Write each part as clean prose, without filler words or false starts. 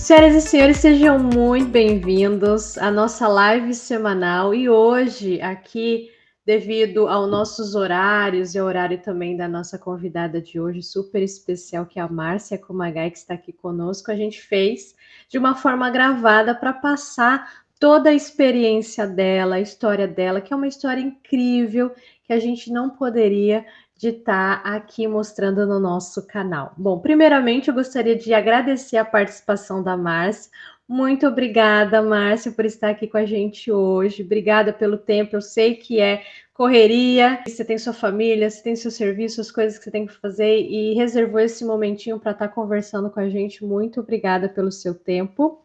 Senhoras e senhores, sejam muito bem-vindos à nossa live semanal e hoje aqui, devido aos nossos horários e ao horário também da nossa convidada de hoje, super especial, que é a Márcia Kumagai, que está aqui conosco, a gente fez de uma forma gravada para passar toda a experiência dela, a história dela, que é uma história incrível, que a gente não poderia de estar aqui mostrando no nosso canal. Bom, primeiramente eu gostaria de agradecer a participação da Márcia. Muito obrigada, Márcia, por estar aqui com a gente hoje. Obrigada pelo tempo. Eu sei que é correria, você tem sua família, você tem seu serviço, as coisas que você tem que fazer e reservou esse momentinho para estar conversando com a gente. Muito obrigada pelo seu tempo.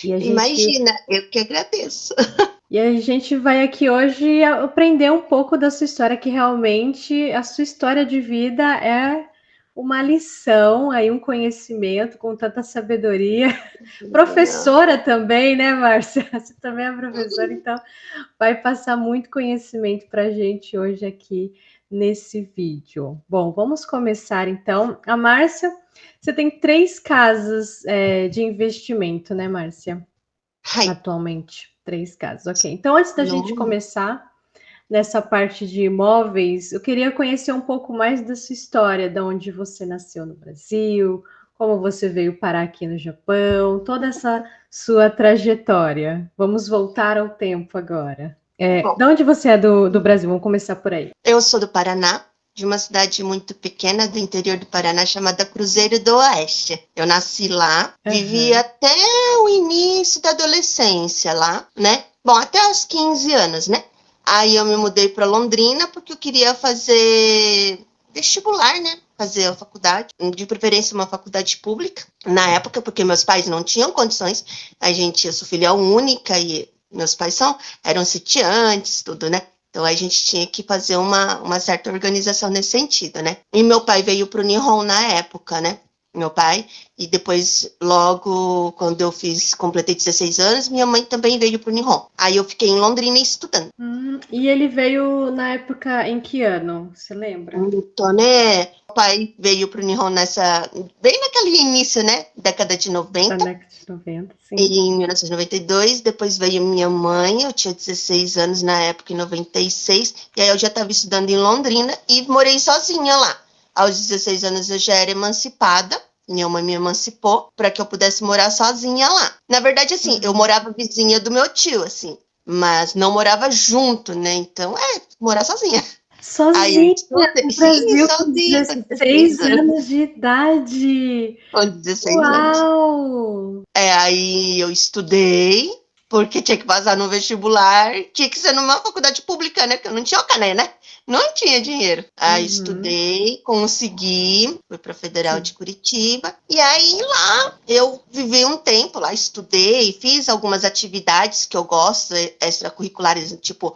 Imagina, eu que agradeço. E a gente vai aqui hoje aprender um pouco da sua história, que realmente a sua história de vida é uma lição, aí um conhecimento com tanta sabedoria. Professora também, né, Márcia? Você também é professora, então vai passar muito conhecimento para a gente hoje aqui nesse vídeo. Bom, vamos começar então. A Márcia, você tem 3 casas de investimento, né, Márcia? Atualmente, 3 casas, ok. Então, antes da gente começar nessa parte de imóveis, eu queria conhecer um pouco mais da sua história, de onde você nasceu no Brasil, como você veio parar aqui no Japão, toda essa sua trajetória. Vamos voltar ao tempo agora. Bom, De onde você é do Brasil? Vamos começar por aí. eu sou do Paraná, de uma cidade muito pequena do interior do Paraná chamada Cruzeiro do Oeste. Eu nasci lá, vivi até o início da adolescência lá, né? Bom, até os 15 anos, né? Aí eu me mudei para Londrina porque eu queria fazer vestibular, né? Fazer a faculdade, de preferência uma faculdade pública, na época, porque meus pais não tinham condições. Eu sou filha única e meus pais eram sitiantes, tudo, né? Então, a gente tinha que fazer uma certa organização nesse sentido, né? E meu pai veio para o Nihon na época, né? Meu pai. E depois, logo, quando eu completei 16 anos, minha mãe também veio para o Nihon. Aí eu fiquei em Londrina estudando. E ele veio na época em que ano? Você lembra? Então, né? Meu pai veio para o Nihon bem naquele início, né? Década de 90. Da década de 90, sim. E em 1992, depois veio minha mãe, eu tinha 16 anos na época, em 96, e aí eu já estava estudando em Londrina e morei sozinha lá. Aos 16 anos eu já era emancipada, minha mãe me emancipou para que eu pudesse morar sozinha lá. Na verdade, assim, eu morava vizinha do meu tio, assim, mas não morava junto, né? Então, morar sozinha. Aí eu Sozinha estudei, no sim, Brasil com sozinha, com 16 16 anos. anos de idade. Com 16 anos. Uau! Aí eu estudei, porque tinha que passar no vestibular, tinha que ser numa faculdade pública, né? Porque eu não tinha o Cané, né? Não tinha dinheiro. Aí estudei, consegui, fui para a Federal de Curitiba, e aí lá eu vivi um tempo lá, estudei, fiz algumas atividades que eu gosto, extracurriculares, tipo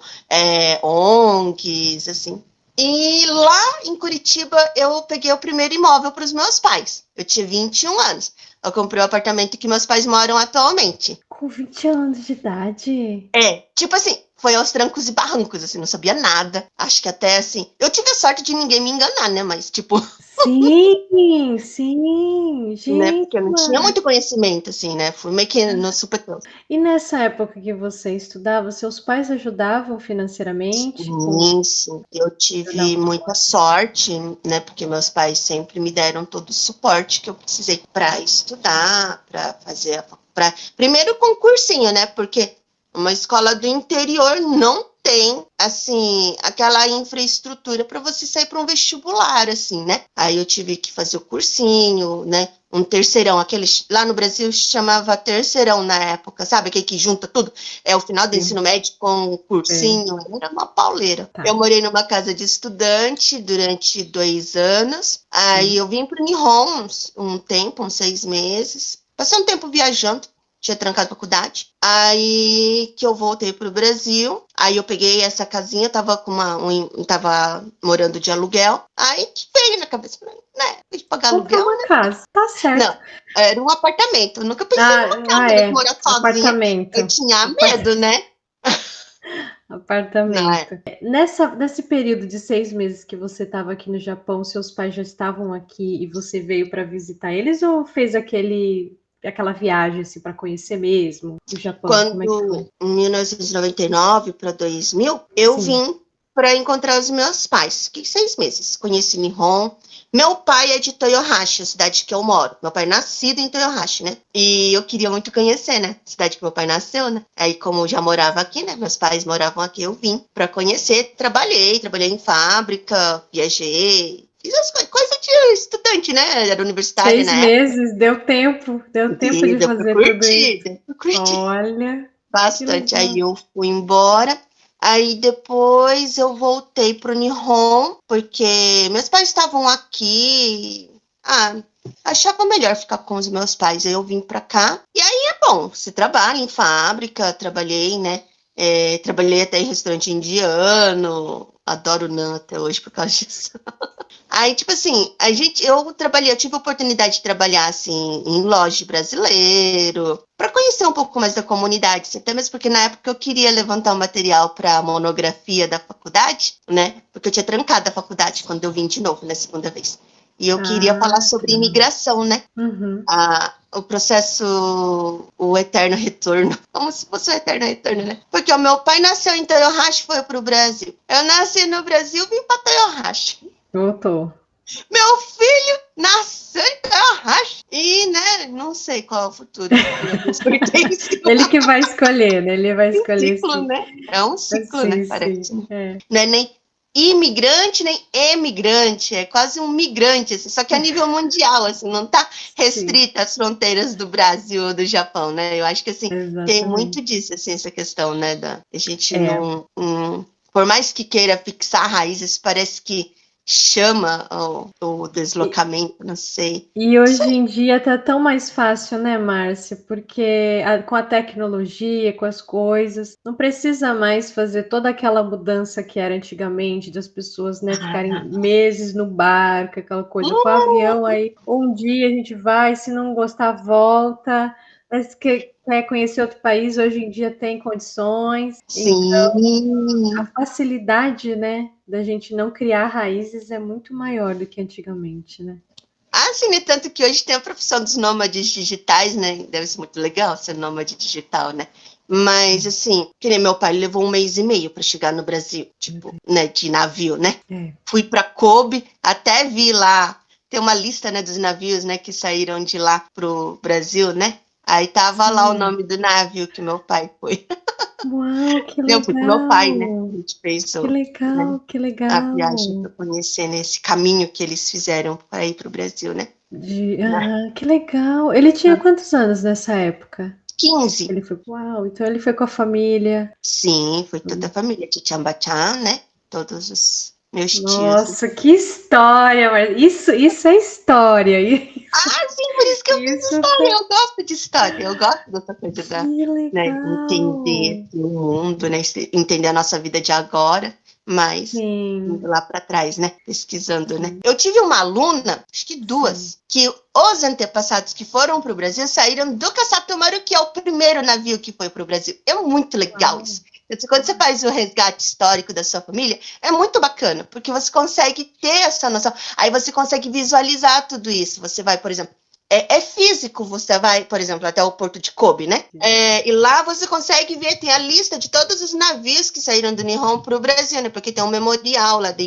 ONGs, assim. E lá em Curitiba eu peguei o primeiro imóvel para os meus pais. Eu tinha 21 anos. Eu comprei o apartamento que meus pais moram atualmente. Com 20 anos de idade? Tipo assim, foi aos trancos e barrancos, assim, não sabia nada. Acho que até, assim, eu tive a sorte de ninguém me enganar, né? Mas, tipo, Sim, sim, né? gente, Porque eu não tinha mano. muito conhecimento, assim, né? Fui meio que no supetão. E nessa época que você estudava, seus pais ajudavam financeiramente com Isso, eu tive não, muita sorte, né? Porque meus pais sempre me deram todo o suporte que eu precisei para estudar, para fazer primeiro concursinho, né? Porque uma escola do interior não tem assim aquela infraestrutura para você sair para um vestibular, assim, né? Aí eu tive que fazer o cursinho, né? Um terceirão, aquele lá no Brasil chamava terceirão na época, sabe? Aquele que junta tudo. É o final do ensino médio com o cursinho, era uma pauleira. Tá. Eu morei numa casa de estudante durante 2 anos. Aí eu vim para o Nihon um tempo, uns 6 meses. Passei um tempo viajando, tinha trancado a faculdade. Aí que eu voltei para o Brasil. Aí eu peguei essa casinha, tava morando de aluguel. Aí que veio na cabeça, né? De pagar Comprar aluguel, uma né? casa, tá certo. Não, era um apartamento. Eu nunca pensei numa casa, né? Morar sozinha. Eu Apartamento. tinha medo, né? Apartamento. Nesse período de 6 meses que você estava aqui no Japão, seus pais já estavam aqui e você veio para visitar eles ou fez aquele aquela viagem assim, para conhecer mesmo o Japão? Como é que foi? Quando, em 1999 para 2000, eu Sim. vim para encontrar os meus pais. Fiquei 6 meses. Conheci Nihon. Meu pai é de Toyohashi, a cidade que eu moro. Meu pai é nascido em Toyohashi, né? E eu queria muito conhecer, né? A cidade que meu pai nasceu, né? Aí, como eu já morava aqui, né? Meus pais moravam aqui, eu vim para conhecer. Trabalhei em fábrica, viajei. Fiz as coisas de estudante, né? Era universitária na 6 época. meses, deu tempo de Deu pra fazer tudo isso. curtir, deu pra curtir. Olha, que Bastante. Aí legal. eu fui embora. Aí depois eu voltei pro Nihon, porque meus pais estavam aqui. Ah, achava melhor ficar com os meus pais. Aí eu vim pra cá. E aí é bom, você trabalha em fábrica, trabalhei, né? Trabalhei até em restaurante indiano. Adoro Nan até hoje por causa disso. Aí, tipo assim, eu tive a oportunidade de trabalhar, assim, em loja de brasileiro, para conhecer um pouco mais da comunidade, assim, até mesmo porque na época eu queria levantar um material para a monografia da faculdade, né, porque eu tinha trancado a faculdade quando eu vim de novo, na segunda vez. E eu queria Ah, falar sobre tá. imigração, né, Uhum. o processo, o eterno retorno, como se fosse o eterno retorno, né? Porque o meu pai nasceu em Toyohashi e foi para o Brasil. Eu nasci no Brasil, vim para Toyohashi. Voltou. Meu filho nasceu em Toyohashi. E, né, não sei qual é o futuro que nos pertence. Ele que vai escolher, né? Ele vai É um escolher ciclo, sim. né? É um ciclo, né? Sim, Parece. sim. É. Não é nem imigrante, nem emigrante. É quase um migrante, assim, só que a nível mundial, assim, não está Sim, restrita às fronteiras do Brasil ou do Japão, né? Eu acho que, assim, tem muito exatamente. disso, assim, essa questão, né? A gente É. não por mais que queira fixar raízes, parece que chama o E, deslocamento, não sei. e hoje em dia tá tão mais fácil, né, Márcia? Porque com a tecnologia, com as coisas, não precisa mais fazer toda aquela mudança que era antigamente, das pessoas, né, ficarem meses no barco, aquela coisa. Com o avião aí, um dia a gente vai, se não gostar, volta. Mas que quer conhecer outro país, hoje em dia tem condições. A Sim. facilidade, né, da gente não criar raízes é muito maior do que antigamente, né? Ah, sim, né? Tanto que hoje tem a profissão dos nômades digitais, né? Deve ser muito legal ser nômade digital, né? Mas, assim, que nem meu pai levou 1 mês e meio para chegar no Brasil, tipo, né, de navio, né? É. Fui para Kobe, até vi lá, tem uma lista, né, dos navios, né, que saíram de lá pro Brasil, né? Aí tava lá o Sim. nome do navio que meu pai foi. Uau, que Eu fui com meu pai, né? A legal! gente fez Que né, legal, que a viagem legal! para conhecer nesse caminho que eles fizeram para ir para o Brasil, né? Aham, que legal! Ele tinha quantos anos nessa época? 15. Ele foi. Uau, então ele foi com a família. Sim, foi toda a família de Tchambachá, né? Todos os meus tios. Nossa, que história! Mas isso é história. Ah, sim, por isso que eu fiz Isso história. tá. Eu gosto de história. Eu gosto dessa coisa da, Que né, entender legal! o mundo, né? Entender a nossa vida de agora, mas indo Sim, lá para trás, né? Pesquisando, né? sim, Eu tive uma aluna, acho que sim. duas, que os antepassados que foram para o Brasil saíram do Caçatumaru, que é o primeiro navio que foi para o Brasil. É muito legal Uau! isso. Quando você faz o resgate histórico da sua família, é muito bacana, porque você consegue ter essa noção. Aí você consegue visualizar tudo isso. Você vai, por exemplo, é físico, você vai, por exemplo, até o porto de Kobe, né? E lá você consegue ver, tem a lista de todos os navios que saíram do Nihon para o Brasil, né? Porque tem um memorial lá de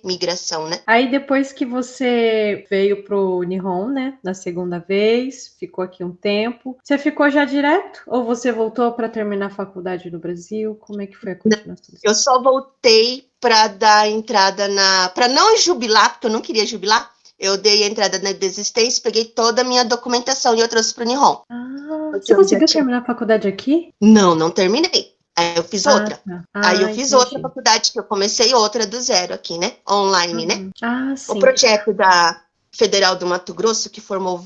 imigração, né? Aí depois que você veio pro Nihon, né, na segunda vez, ficou aqui um tempo, você ficou já direto? Ou você voltou para terminar a faculdade no Brasil? Como é que foi a continuação? Eu só voltei para dar entrada para não jubilar, porque eu não queria jubilar. Eu dei a entrada na desistência, peguei toda a minha documentação e eu trouxe para o Nihon. Ah, Porque você eu já conseguiu tinha. terminar a faculdade aqui? Não, não terminei. Aí eu fiz Ah, outra. tá. Aí eu Ah, fiz outra entendi. faculdade, que eu comecei outra do zero aqui, né? Online, né? Uhum. Ah, O sim. projeto da Federal do Mato Grosso, que formou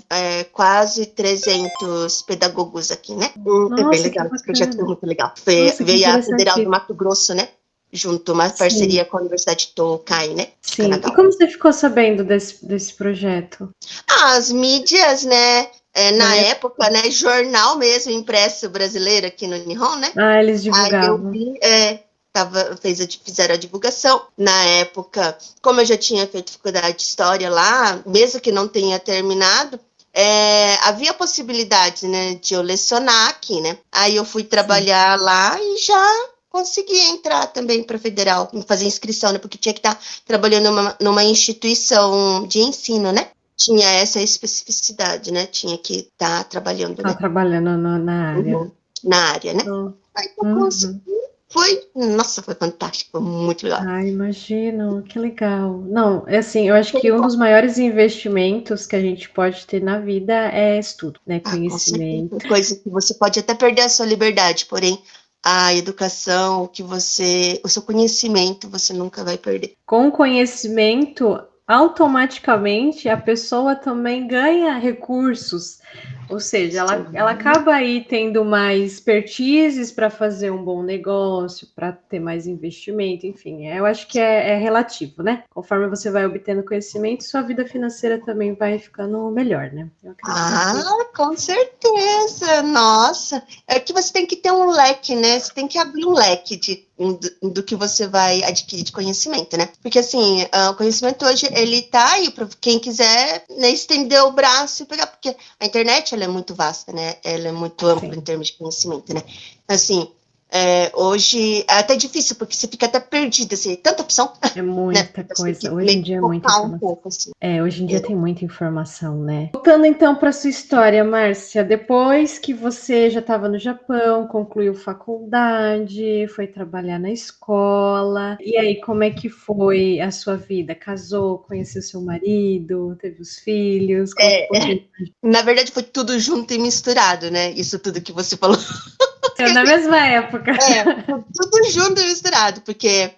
quase 300 pedagogos aqui, né? É bem Nossa, que legal, esse projeto foi bacana. muito legal. Nossa, que Veio a Federal do interessante. Mato Grosso, né? Junto, uma Sim, parceria com a Universidade de Tokai, né? De sim. E Kanagawa. como você ficou sabendo desse projeto? As mídias, né? Na Na época? época, né? Jornal mesmo, impresso brasileiro aqui no Nihon, né? Ah, eles Aí eu divulgavam. vi, fizeram a divulgação. Na época, como eu já tinha feito faculdade de história lá, mesmo que não tenha terminado, havia possibilidade, né, de eu lecionar aqui, né? Aí eu fui trabalhar lá e já consegui entrar também para federal, fazer inscrição, né? Porque tinha que estar trabalhando numa instituição de ensino, né? Tinha essa especificidade, né? Tinha que estar trabalhando, Tá né? trabalhando na área. Na área, né? Então, Aí eu consegui. Nossa, foi fantástico, foi muito legal. Ah, imagino, que legal. Não, é assim, eu acho que um dos maiores investimentos que a gente pode ter na vida é estudo, né? Ah, com certeza. Conhecimento. Coisa que você pode até perder a sua liberdade, porém a educação, o seu conhecimento, você nunca vai perder. Com conhecimento, automaticamente a pessoa também ganha recursos, ou seja, ela acaba aí tendo mais expertises para fazer um bom negócio, para ter mais investimento, enfim, eu acho que é relativo, né? Conforme você vai obtendo conhecimento, sua vida financeira também vai ficando melhor, né? Eu acredito que Com certeza, nossa. É que você tem que ter um leque, né? Você tem que abrir um leque do que você vai adquirir de conhecimento, né? Porque, assim, o conhecimento hoje, ele tá aí para quem quiser, né, estender o braço e pegar, porque a internet, ela é muito vasta, né? Ela é muito ampla em termos de conhecimento, né? Assim, hoje é até difícil, porque você fica até perdida, assim, tanta opção, é né? muita Você tem coisa. que Hoje em meio que dia é muita focar um informação. pouco, assim. Hoje em dia tem muita informação, né? Voltando então para sua história, Márcia, depois que você já estava no Japão, concluiu faculdade, foi trabalhar na escola, e aí como é que foi a sua vida? Casou, conheceu seu marido, teve os filhos? Conta um pouquinho. Na verdade, foi tudo junto e misturado, né? Isso tudo que você falou. Na mesma época. Foi tudo junto e misturado, porque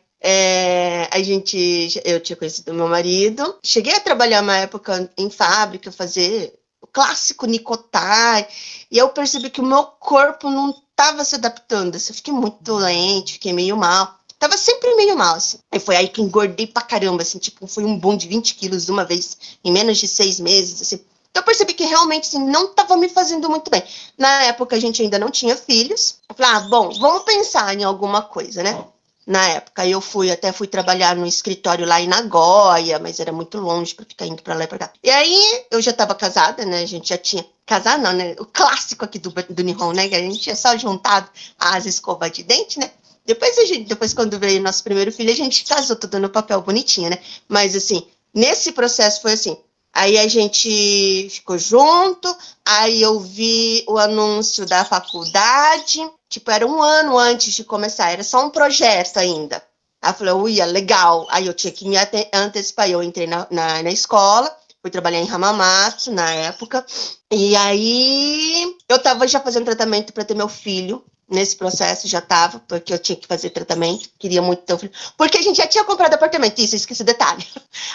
eu tinha conhecido meu marido, cheguei a trabalhar uma época em fábrica, fazer o clássico nicotai, e eu percebi que o meu corpo não estava se adaptando, assim, eu fiquei muito doente, fiquei meio mal. Tava sempre meio mal, assim. E foi aí que engordei pra caramba, assim, tipo, foi um boom de 20 quilos de uma vez, em menos de 6 meses, assim. Então eu percebi que realmente, assim, não estava me fazendo muito bem. Na época a gente ainda não tinha filhos. Eu falei, bom, vamos pensar em alguma coisa, né? Na época eu fui trabalhar no escritório lá em Nagoya, mas era muito longe para ficar indo para lá e para cá. E aí eu já estava casada, né? A gente já tinha casado, não, né? O clássico aqui do Nihon, né? Que a gente tinha só juntado as escovas de dente, né? Depois quando veio nosso primeiro filho, a gente casou, tudo no papel bonitinho, né? Mas assim, nesse processo foi assim. Aí a gente ficou junto, aí eu vi o anúncio da faculdade, tipo, era um ano antes de começar, era só um projeto ainda. Aí eu falei, uia, legal. Aí eu tinha que me antecipar, eu entrei na escola, fui trabalhar em Hamamatsu na época, e aí eu estava já fazendo tratamento para ter meu filho. Nesse processo já estava, porque eu tinha que fazer tratamento, queria muito ter um filho. Porque a gente já tinha comprado apartamento, isso, eu esqueci o detalhe.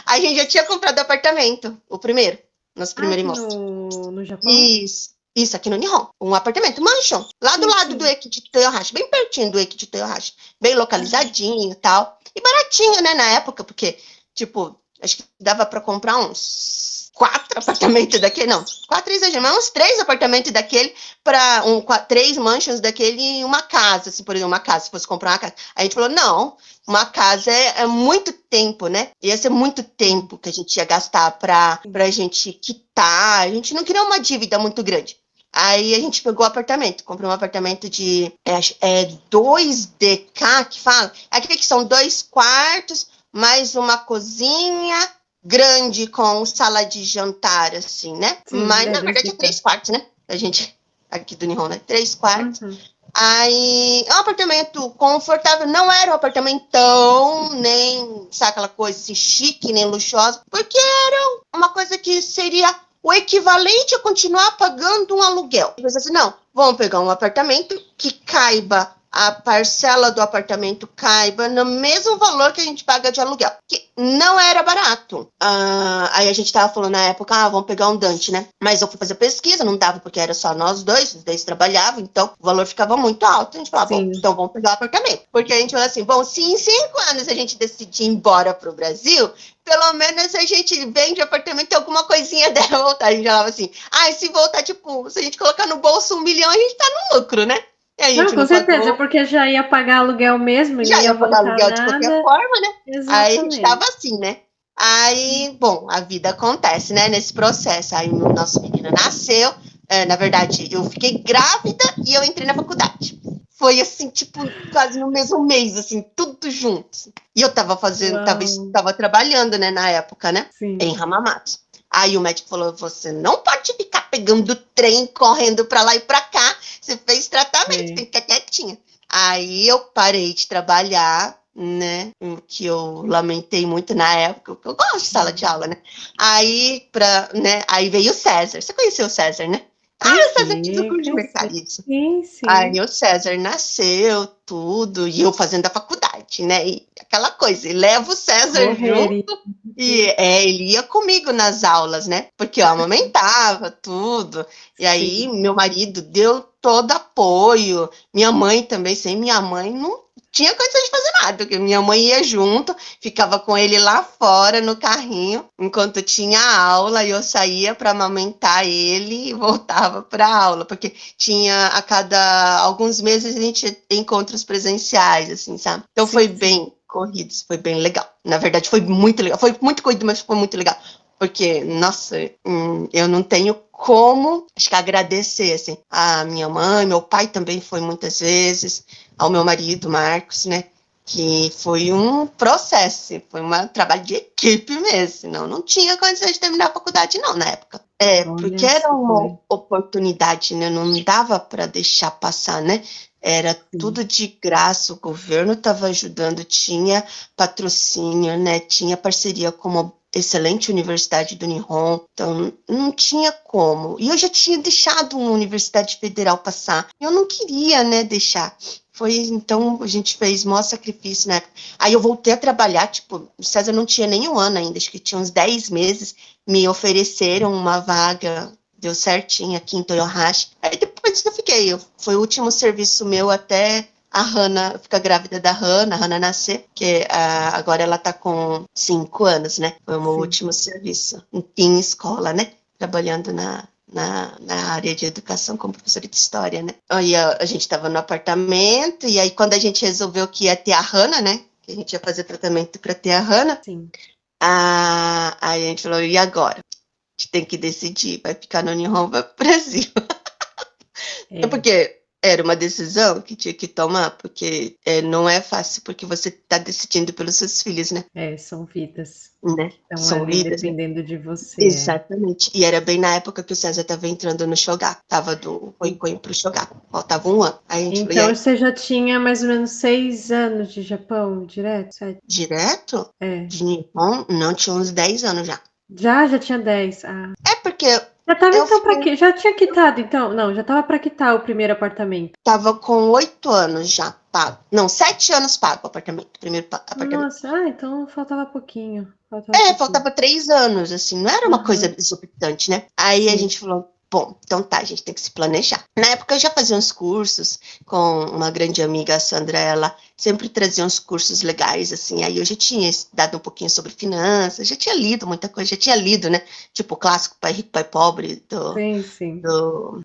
A gente já tinha comprado apartamento, o primeiro, nosso primeiro Aqui imóvel. no Japão? Isso, aqui no Nihon. Um apartamento, mansion, lá do lado do Eki de Toyohashi, bem pertinho do Eki de Toyohashi. Bem localizadinho e tal. E baratinho, né, na época, porque, tipo, acho que dava para comprar uns 4 apartamentos daquele, não, 4 exagero, mas uns 3 apartamentos daquele para 3 mansions daquele e uma casa, assim, por exemplo, uma casa, se fosse comprar uma casa. Aí a gente falou, não, uma casa é muito tempo, né? Ia ser muito tempo que a gente ia gastar pra gente quitar. A gente não queria uma dívida muito grande. Aí a gente pegou o apartamento, comprou um apartamento de 2DK que fala. Aqui que são 2 quartos, mais uma cozinha grande com sala de jantar, assim, né? Sim, mas na verdade é 3 quartos, né? A gente, aqui do Nihon, né? 3 quartos. Aí, é um apartamento confortável, não era um apartamentão, nem, sabe, aquela coisa assim, chique, nem luxuosa, porque era uma coisa que seria o equivalente a continuar pagando um aluguel. E você assim, não, vamos pegar um apartamento que caiba, a parcela do apartamento caiba no mesmo valor que a gente paga de aluguel, que não era barato. Aí a gente tava falando na época, vamos pegar um Dante, né? Mas eu fui fazer pesquisa, não dava porque era só nós dois, os dois trabalhavam, então o valor ficava muito alto. A gente falava, bom, então vamos pegar o apartamento. Porque a gente falou assim, bom, se em 5 anos a gente decidir ir embora pro Brasil, pelo menos a gente vende apartamento e alguma coisinha dela voltar. A gente falava assim, se voltar, tipo, se a gente colocar no bolso 1 milhão, a gente tá no lucro, né? E a gente Não, com não certeza, pagou. porque já ia pagar aluguel mesmo e não Já ia ia pagar voltar aluguel de qualquer nada. forma, né? Aí a gente Exatamente. tava assim, né? Aí, bom, a vida acontece, né, nesse processo. Aí o nosso menino nasceu, na verdade, eu fiquei grávida e eu entrei na faculdade. Foi assim, tipo, quase no mesmo mês, assim, tudo junto. E eu Uau. tava trabalhando, né, na época, né, Sim. em Hamamatsu. Aí o médico falou, você não pode ficar pegando trem, correndo pra lá e pra cá. Você fez tratamento, É. tem que ficar quietinha. Aí eu parei de trabalhar, né? Que eu lamentei muito na época, porque eu gosto de sala de aula, né? Aí veio o César. Você conheceu o César, né? Ah, o César aqui do Conheci, curso de conheci. mercadismo. Sim, Aí sim. o César nasceu, tudo, e eu fazendo a faculdade, né? E aquela coisa, e levo o César junto, Correria. e ele ia comigo nas aulas, né? Porque eu amamentava tudo. E aí Sim. meu marido deu todo apoio. Minha mãe também, sem minha mãe, não tinha condição de fazer nada, porque minha mãe ia junto, ficava com ele lá fora no carrinho, enquanto tinha aula, e eu saía para amamentar ele e voltava para a aula, porque tinha a cada alguns meses a gente encontros presenciais, assim, sabe? Então Sim, foi sim. bem corrido, foi bem legal. Na verdade, foi muito legal. Foi muito corrido, mas foi muito legal. Porque, nossa, eu não tenho como, acho que agradecer, assim, a minha mãe, meu pai também foi muitas vezes, ao meu marido, Marcos, né? Que foi um processo, foi um trabalho de equipe mesmo, senão não tinha condição de terminar a faculdade, não, na época. Porque Olha era só. uma oportunidade, né? Não dava para deixar passar, né? Era Sim. tudo de graça, o governo estava ajudando, tinha patrocínio, né? Tinha parceria com uma excelente universidade do Nihon, então não tinha como. E eu já tinha deixado uma universidade federal passar. Eu não queria, né, deixar. Foi então a gente fez maior sacrifício, né? Aí eu voltei a trabalhar, tipo, o César não tinha nem um ano ainda, acho que tinha uns 10 meses, me ofereceram uma vaga, deu certinho aqui em Toyohashi. Aí depois eu fiquei, foi o último serviço meu até a Hannah, ficar grávida da Hannah, a Hannah nascer, que agora ela tá com 5 anos, né? Foi o meu Sim. último serviço em escola, né? Trabalhando na área de educação como professora de história, né? Aí a gente estava no apartamento, e aí quando a gente resolveu que ia ter a Hannah, né? Que a gente ia fazer tratamento para ter a Hannah, Sim. aí a gente falou, e agora? A gente tem que decidir, vai ficar no Nihon ou vai pro Brasil? É É. porque era uma decisão que tinha que tomar, porque não é fácil, porque você está decidindo pelos seus filhos, né? É, são vidas Né? que estão São ali vidas, né? dependendo de você. É. Exatamente. E era bem na época que o César estava entrando no Shogaku. Tava do Koikoi pro Shogaku. Faltava um ano. Aí a gente falou, e Então aí? você já tinha mais ou menos 6 anos de Japão direto? 7? Direto? É. De Nippon? Não, tinha uns 10 anos já. Já tinha 10. Ah. É porque Já tava eu então para fiquei, quê? Já tinha quitado então? Não, já tava para quitar o primeiro apartamento. tava com 8 anos já pago. Não, 7 anos pago o apartamento. Primeiro apartamento. Nossa, então faltava pouquinho. Faltava pouquinho. Faltava 3 anos, assim, não era uma coisa Aham. exorbitante, né? Aí a Sim. gente falou, bom, então tá, a gente tem que se planejar. Na época eu já fazia uns cursos com uma grande amiga, a Sandra, ela sempre trazia uns cursos legais, assim, aí eu já tinha estudado um pouquinho sobre finanças, já tinha lido muita coisa, já tinha lido, né? Tipo, o clássico Pai Rico, Pai Pobre, Sim, sim. do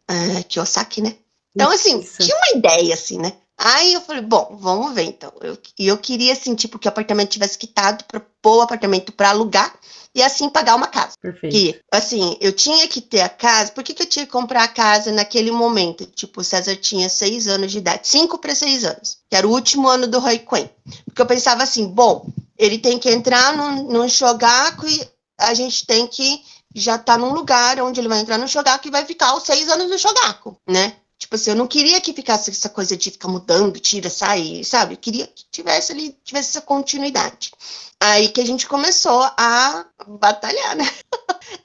Kiyosaki, né? Então, assim, Isso. tinha uma ideia, assim, né? Aí eu falei, bom, vamos ver então. Eu queria, assim, tipo, que o apartamento tivesse quitado para pôr o apartamento para alugar e assim pagar uma casa. Perfeito. Que, assim, eu tinha que ter a casa. Por que eu tinha que comprar a casa naquele momento? Tipo, o César tinha 6 anos de idade, 5 para 6 anos, que era o último ano do Roikuen. Porque eu pensava assim, bom, ele tem que entrar num shogaku e a gente tem que já tá num lugar onde ele vai entrar no shogaku e vai ficar os 6 anos no shogaku, né? Tipo assim, eu não queria que ficasse essa coisa de ficar mudando, tira, sai, sabe? Eu queria que tivesse ali, tivesse essa continuidade. Aí que a gente começou a batalhar, né?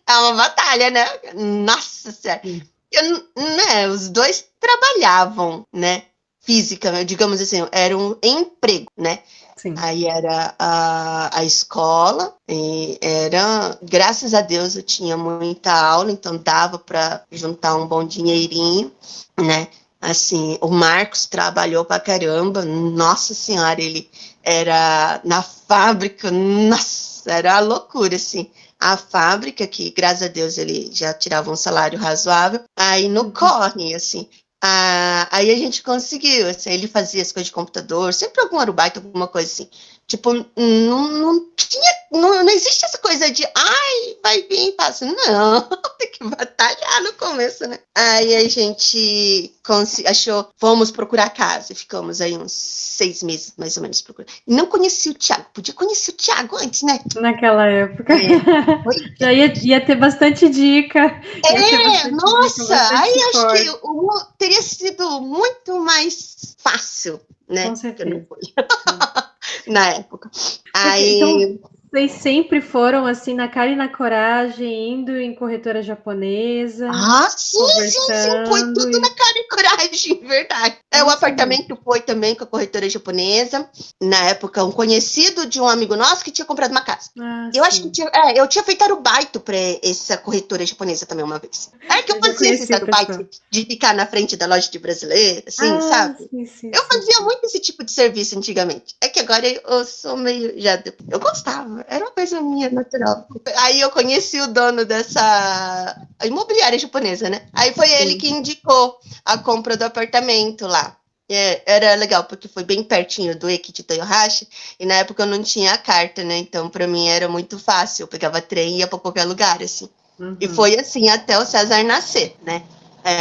É uma batalha, né? Nossa Senhora. Sim. Né, os dois trabalhavam, né? Física, digamos assim, era um emprego, né? Sim. Aí era a escola, e era, graças a Deus eu tinha muita aula, então dava para juntar um bom dinheirinho, né? Assim, o Marcos trabalhou pra caramba, nossa senhora, ele era na fábrica, nossa, era a loucura, assim. A fábrica, que graças a Deus ele já tirava um salário razoável, aí no Uhum. corre, assim. Aí a gente conseguiu, assim, ele fazia as coisas de computador, sempre algum arubaito, alguma coisa assim. Tipo, não tinha, não existe essa coisa de, ai, vai vir e passa. Não, tem que batalhar no começo, né? Aí a gente achou, vamos procurar casa. E ficamos aí uns 6 meses, mais ou menos, procurando. Não conheci o Thiago, podia conhecer o Thiago antes, né? Naquela época. Foi. Já ia ter bastante dica. Ia ter bastante dica, Nossa, bastante aí acho que suporte. teria sido muito mais fácil, né? Com Porque não certeza. foi na época. Então, Aí, vocês sempre foram assim, na cara e na coragem, indo em corretora japonesa, sim, foi conversando tudo na e. cara e coragem, verdade. O Nossa, apartamento foi também com a corretora japonesa. Na época, um conhecido de um amigo nosso que tinha comprado uma casa. Eu acho que sim. eu tinha feito arubaito para essa corretora japonesa também uma vez. É que eu Eu já fazia esses conheci o pessoal. arubaitos de ficar na frente da loja de brasileira, assim, sabe? Sim, sim, Eu sim, fazia sim. muito esse tipo de serviço antigamente. É que agora eu sou meio. Eu gostava, era uma coisa minha natural. Aí eu conheci o dono dessa imobiliária japonesa, né? Aí foi ele Sim. que indicou a compra do apartamento lá. Era legal, porque foi bem pertinho do Eki de Toyohashi, e na época eu não tinha a carta, né? Então, para mim era muito fácil. Eu pegava trem e ia para qualquer lugar, assim. E Uhum. foi assim até o César nascer, né?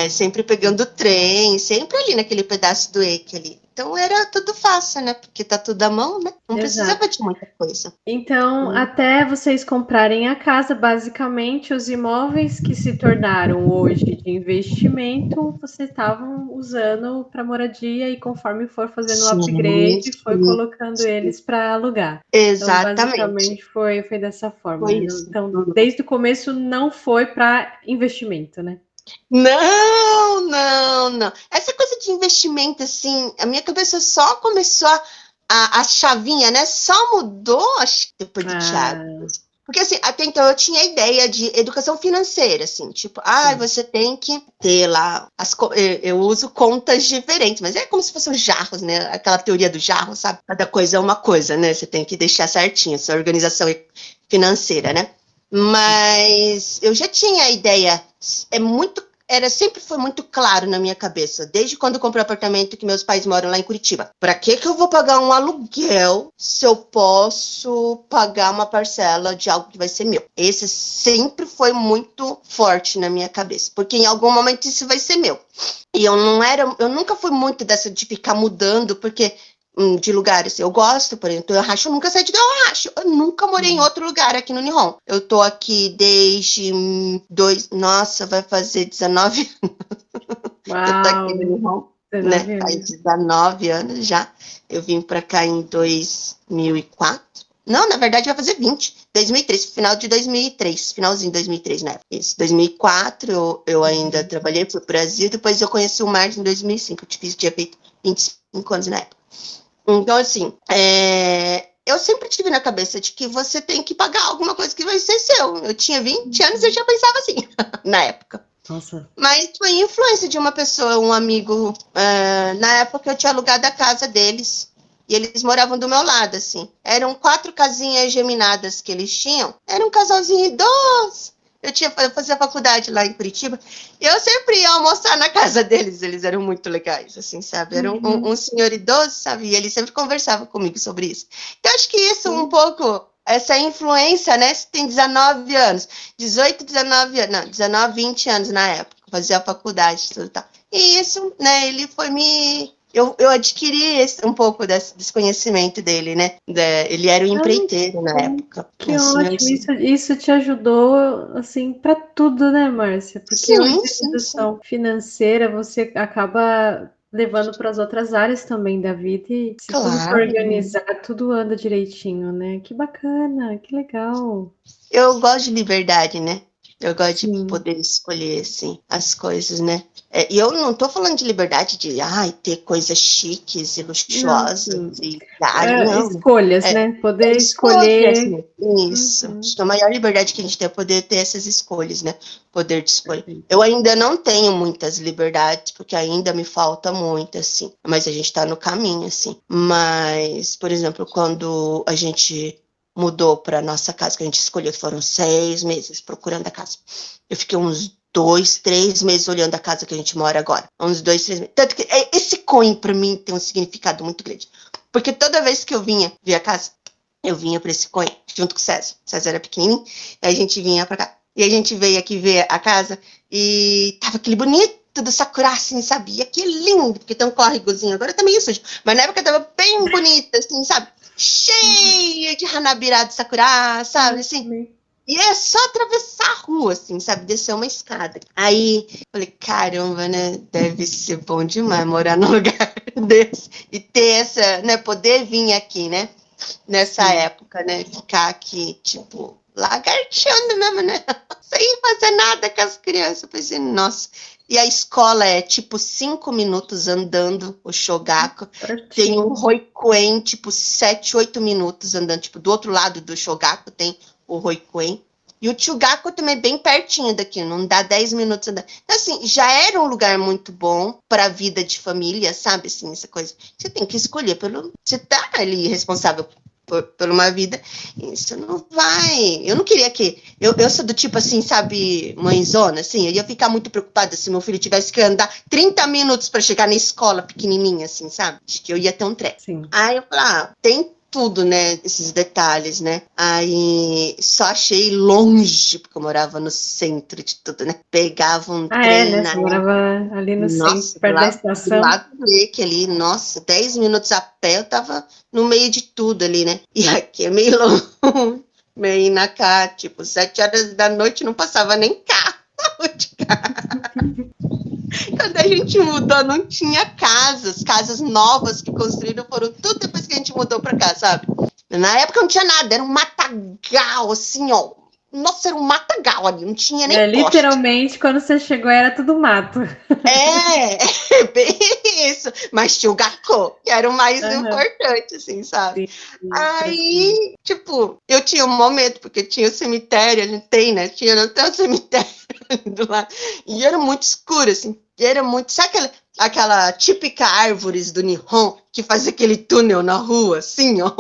Sempre pegando trem, sempre ali naquele pedaço do Eki ali. Então era tudo fácil, né? Porque tá tudo à mão, né? Não Exato. precisava de muita coisa. Então, até vocês comprarem a casa, basicamente, os imóveis que se tornaram hoje de investimento, vocês estavam usando para moradia e conforme for fazendo o Sim, upgrade, foi sim, colocando sim. eles para alugar. Então, Exatamente. basicamente, foi dessa forma, Foi né? isso. Então, desde o começo não foi para investimento, né? Não, não, não. Essa coisa de investimento, assim, a minha cabeça só começou a chavinha, né? Só mudou, acho que depois do Thiago. Ah, Porque, assim, até então eu tinha a ideia de educação financeira, assim, tipo, sim. você tem que ter lá, eu uso contas diferentes, mas é como se fossem jarros, né? Aquela teoria do jarro, sabe? Cada coisa é uma coisa, né? Você tem que deixar certinho, essa organização financeira, né? Mas eu já tinha a ideia, sempre foi muito claro na minha cabeça, desde quando eu comprei o apartamento que meus pais moram lá em Curitiba. Para que eu vou pagar um aluguel se eu posso pagar uma parcela de algo que vai ser meu? Esse sempre foi muito forte na minha cabeça, porque em algum momento isso vai ser meu. E eu nunca fui muito dessa de ficar mudando, porque de lugares. Eu gosto, por exemplo, eu nunca saí de Yohacho. Eu nunca morei em outro lugar aqui no Nihon. Eu tô aqui desde nossa, vai fazer 19 anos. Eu tô aqui no Uau, Nihon, né? 19 Faz anos. 19 anos já. Eu vim pra cá em 2004. Não, na verdade vai fazer 20. 2003, final de 2003, finalzinho de 2003, né? Isso, 2004 eu ainda trabalhei pro Brasil, depois eu conheci o Marcos em 2005, eu tinha feito 25 anos na época. Então, assim, eu sempre tive na cabeça de que você tem que pagar alguma coisa que vai ser seu. Eu tinha 20 anos e eu já pensava assim, na época. Nossa. Mas foi influência de uma pessoa, um amigo. Na época eu tinha alugado a casa deles. E eles moravam do meu lado, assim. Eram 4 casinhas geminadas que eles tinham. Era um casalzinho idoso. Eu fazia faculdade lá em Curitiba. E eu sempre ia almoçar na casa deles. Eles eram muito legais, assim, sabe? Era um senhor idoso, sabe? E ele sempre conversava comigo sobre isso. Então, acho que isso um pouco, essa influência, né? Você tem 19 anos, 18, 19 anos, não, 19, 20 anos na época. Fazia a faculdade e tudo tal. E isso, né? Ele foi me... Eu adquiri um pouco desse conhecimento dele, né? Ele era um empreiteiro na época. Que Um ótimo, senhorzinho. isso te ajudou assim para tudo, né, Márcia? Porque hoje Sim, a sim, sim. educação financeira você acaba levando para as outras áreas também da vida e se tudo for Claro. organizar, tudo anda direitinho, né? Que bacana, que legal. Eu gosto de liberdade, né? Eu gosto de Sim. poder escolher, assim, as coisas, né? E eu não tô falando de liberdade de, ter coisas chiques e Não, luxuosas sim. e viagem, não. Escolhas, É, né? Poder escolha, escolher. assim, isso. Uhum. Acho que a maior liberdade que a gente tem é poder ter essas escolhas, né? Poder de escolha. Perfeito. Eu ainda não tenho muitas liberdades, porque ainda me falta muito, assim. Mas a gente tá no caminho, assim. Mas, por exemplo, quando a gente mudou para nossa casa que a gente escolheu, foram 6 meses procurando a casa. Eu fiquei uns 2, 3 meses olhando a casa que a gente mora agora. Uns 2, 3 meses. Tanto que esse coin para mim tem um significado muito grande. Porque toda vez que eu via a casa, eu vinha pra esse Conha, junto com o César. O César era pequenininho, e a gente vinha pra cá. E a gente veio aqui ver a casa, e tava aquele bonito do Sakura, assim, sabe? E aqui é lindo, porque tem um córregozinho, agora tá meio sujo. Mas na época tava bem bonita, assim, sabe? Cheio de Hanabira de Sakura, sabe? Assim. E é só atravessar a rua, assim, sabe? Descer uma escada. Aí, falei, caramba, né? Deve ser bom demais morar num lugar desse. E ter essa, né? Poder vir aqui, né? Nessa época, né? Ficar aqui, tipo, lagarteando mesmo, né? Sem fazer nada com as crianças. Eu pensei, nossa. E a escola é, tipo, 5 minutos andando, o Shogaku. Tem um Roikuen, tipo, 7, 8 minutos andando. Tipo, do outro lado do Shogaku tem o Roikuen. E o Chugaku também é bem pertinho daqui, não dá 10 minutos andando. Então, assim, já era um lugar muito bom para a vida de família, sabe? Assim, essa coisa. Você tem que escolher pelo... Você tá ali responsável por uma vida. Isso não vai... Eu não queria que... Eu sou do tipo, assim, sabe, mãezona, assim. Eu ia ficar muito preocupada se meu filho tivesse que andar 30 minutos para chegar na escola pequenininha, assim, sabe? Acho que eu ia ter um treco. Aí eu falei, tem tudo, né, esses detalhes, né, aí só achei longe, porque eu morava no centro de tudo, né, pegava um trem, né, você morava ali no centro, perto da estação. Do lado do Lake ali, nossa, 10 minutos a pé, eu tava no meio de tudo ali, né, e aqui é meio longe, meio na cá, tipo, 7 horas da noite não passava nem carro de carro. Quando a gente mudou, não tinha casas novas que construíram foram tudo depois que a gente mudou pra cá, sabe? Na época não tinha nada, era um matagal, assim, ó. Nossa, era um matagal ali, não tinha nem poste. Literalmente, quando você chegou, era tudo mato. Bem isso. Mas tinha o Gakko, que era o mais importante, assim, sabe? Sim, aí, tipo, eu tinha um momento, porque tinha o cemitério, não tem, né? Não tem o cemitério do lado. E era muito escuro, assim. E era muito... Sabe aquela típica árvores do Nihon, que faz aquele túnel na rua, assim, ó?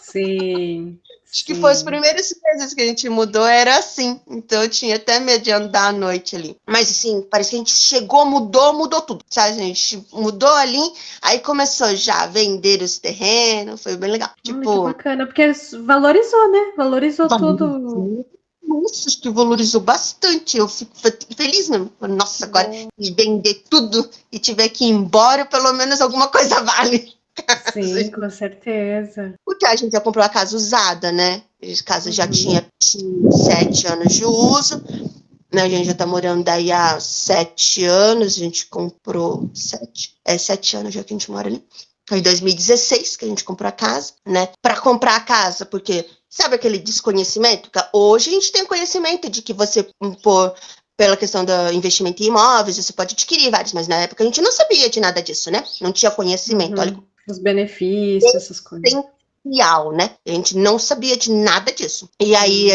Sim. Acho que foi as primeiras vezes que a gente mudou, era assim. Então eu tinha até medo de andar à noite ali. Mas assim, parece que a gente chegou, mudou tudo. Sabe? A gente mudou ali, aí começou já a vender os terrenos, foi bem legal. Tipo, que bacana, porque valorizou, né? Valorizou tudo. Nossa, acho que valorizou bastante. Eu fico feliz mesmo. Nossa, agora de vender tudo e tiver que ir embora, pelo menos alguma coisa vale. Sim, com certeza. Porque a gente já comprou a casa usada, né? A casa já tinha 7 anos de uso. Né? A gente já tá morando daí há 7 anos. A gente comprou 7 anos já que a gente mora ali. Foi em 2016 que a gente comprou a casa, né? Para comprar a casa, porque sabe aquele desconhecimento? Hoje a gente tem conhecimento de que você pela questão do investimento em imóveis, você pode adquirir vários, mas na época a gente não sabia de nada disso, né? Não tinha conhecimento. Olha, os benefícios, essas coisas. Potencial, né? A gente não sabia de nada disso. E aí